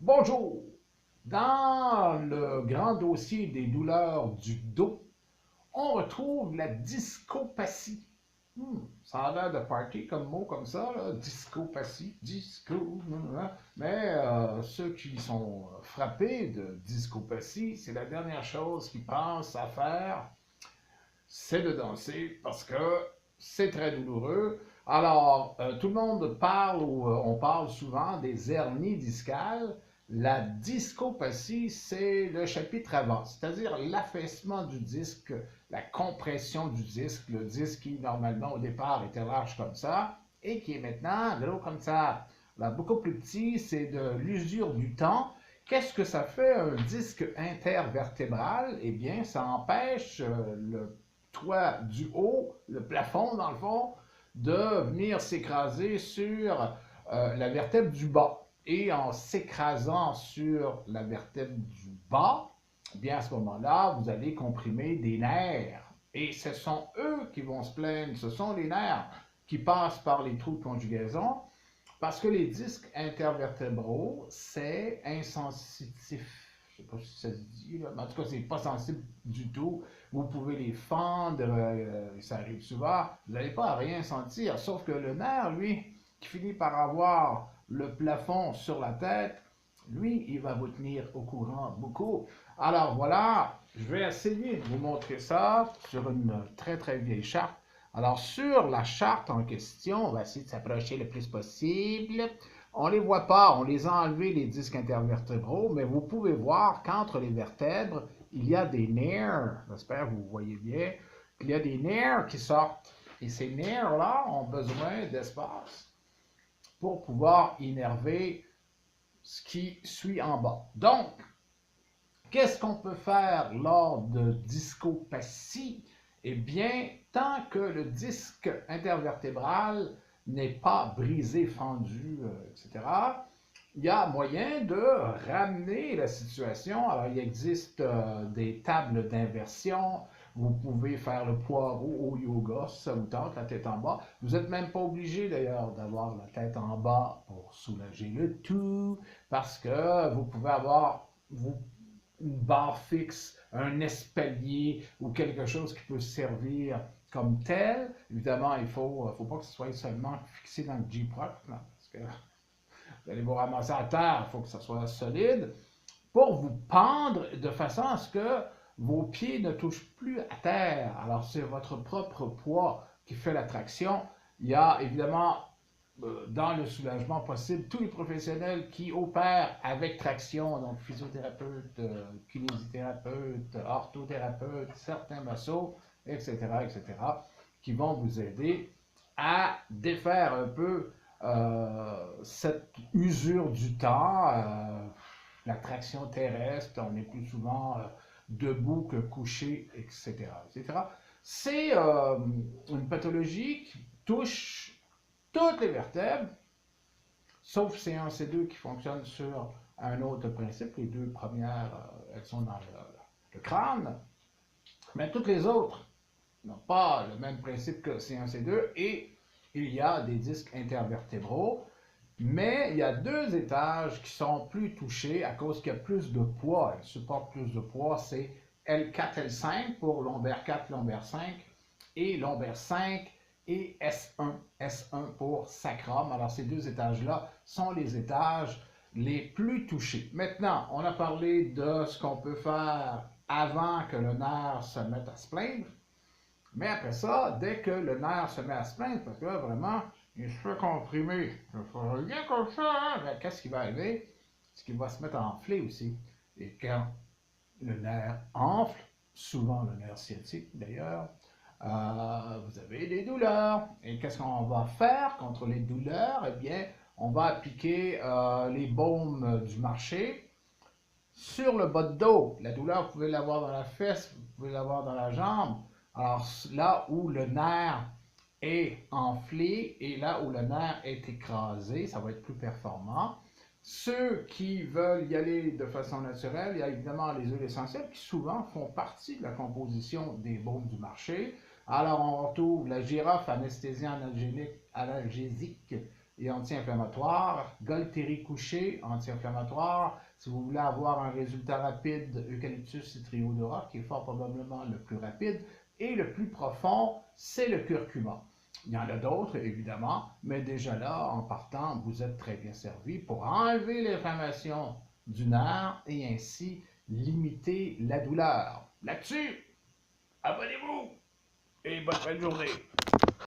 Bonjour! Dans le grand dossier des douleurs du dos, on retrouve la discopathie. Ça a l'air de party comme mot comme ça, là. Discopathie, disco. Mais ceux qui sont frappés de discopathie, c'est la dernière chose qu'ils pensent à faire, c'est de danser parce que c'est très douloureux. Alors, tout le monde parle ou on parle souvent des hernies discales. La discopathie, c'est le chapitre avant, c'est-à-dire l'affaissement du disque, la compression du disque, le disque qui normalement au départ était large comme ça et qui est maintenant gros comme ça. Là, beaucoup plus petit, c'est de l'usure du temps. Qu'est-ce que ça fait un disque intervertébral? Eh bien, ça empêche le toit du haut, le plafond dans le fond, de venir s'écraser sur la vertèbre du bas. Et en s'écrasant sur la vertèbre du bas, eh bien à ce moment-là, vous allez comprimer des nerfs. Et ce sont eux qui vont se plaindre, ce sont les nerfs qui passent par les trous de conjugaison, parce que les disques intervertébraux, c'est insensitif. Je ne sais pas si ça se dit, là, mais en tout cas, c'est pas sensible du tout. Vous pouvez les fendre, ça arrive souvent, vous n'allez pas à rien sentir, sauf que le nerf, lui, qui finit par avoir le plafond sur la tête, lui, il va vous tenir au courant beaucoup. Alors voilà, je vais essayer de vous montrer ça sur une très très vieille charte. Alors sur la charte en question, on va essayer de s'approcher le plus possible. On ne les voit pas, on les a enlevés les disques intervertébraux, mais vous pouvez voir qu'entre les vertèbres, il y a des nerfs. J'espère que vous voyez bien. Il y a des nerfs qui sortent. Et ces nerfs-là ont besoin d'espace pour pouvoir innerver ce qui suit en bas. Donc, qu'est-ce qu'on peut faire lors de discopathie? Eh bien, tant que le disque intervertébral n'est pas brisé, fendu, etc., il y a moyen de ramener la situation. Alors, il existe des tables d'inversion. Vous pouvez faire le poireau au yoga si ça vous tente, la tête en bas. Vous n'êtes même pas obligé d'ailleurs d'avoir la tête en bas pour soulager le tout, parce que vous pouvez avoir une barre fixe, un espalier ou quelque chose qui peut servir comme tel. Évidemment, il ne faut pas que ce soit seulement fixé dans le J-Proc, parce que vous allez vous ramasser à terre, il faut que ça soit solide, pour vous pendre de façon à ce que vos pieds ne touchent plus à terre. Alors, c'est votre propre poids qui fait la traction. Il y a évidemment dans le soulagement possible tous les professionnels qui opèrent avec traction, donc physiothérapeutes, kinésithérapeutes, orthothérapeutes, certains massos, etc., etc., qui vont vous aider à défaire un peu cette usure du temps, la traction terrestre, on est plus souvent debout que couché, etc., etc. C'est une pathologie qui touche toutes les vertèbres, sauf C1, C2 qui fonctionnent sur un autre principe. Les deux premières, elles sont dans le crâne, mais toutes les autres n'ont pas le même principe que C1, C2 et il y a des disques intervertébraux, mais il y a deux étages qui sont plus touchés à cause qu'il y a plus de poids. Elles supportent plus de poids, c'est L4, L5 pour lombaire 4, lombaire 5 et lombaire 5 et S1, S1 pour sacrum. Alors ces deux étages-là sont les étages les plus touchés. Maintenant, on a parlé de ce qu'on peut faire avant que le nerf se mette à se plaindre. Mais après ça, dès que le nerf se met à se plaindre, parce que là, vraiment, il se fait comprimer. Il faut rien comme ça, hein? Ben, qu'est-ce qui va arriver? C'est qu'il va se mettre à enfler aussi. Et quand le nerf enfle, souvent le nerf sciatique d'ailleurs, vous avez des douleurs. Et qu'est-ce qu'on va faire contre les douleurs? Eh bien, on va appliquer les baumes du marché sur le bas de dos. La douleur, vous pouvez l'avoir dans la fesse, vous pouvez l'avoir dans la jambe. Alors là où le nerf est enflé et là où le nerf est écrasé, ça va être plus performant. Ceux qui veulent y aller de façon naturelle, il y a évidemment les huiles essentielles qui souvent font partie de la composition des baumes du marché. Alors on retrouve la girofle, anesthésiant analgésique, et anti-inflammatoire. Golteri couché, anti-inflammatoire. Si vous voulez avoir un résultat rapide, Eucalyptus citriodora, qui est fort probablement le plus rapide. Et le plus profond, c'est le curcuma. Il y en a d'autres, évidemment, mais déjà là, en partant, vous êtes très bien servi pour enlever l'inflammation du nerf et ainsi limiter la douleur. Là-dessus, abonnez-vous et bonne fin de journée.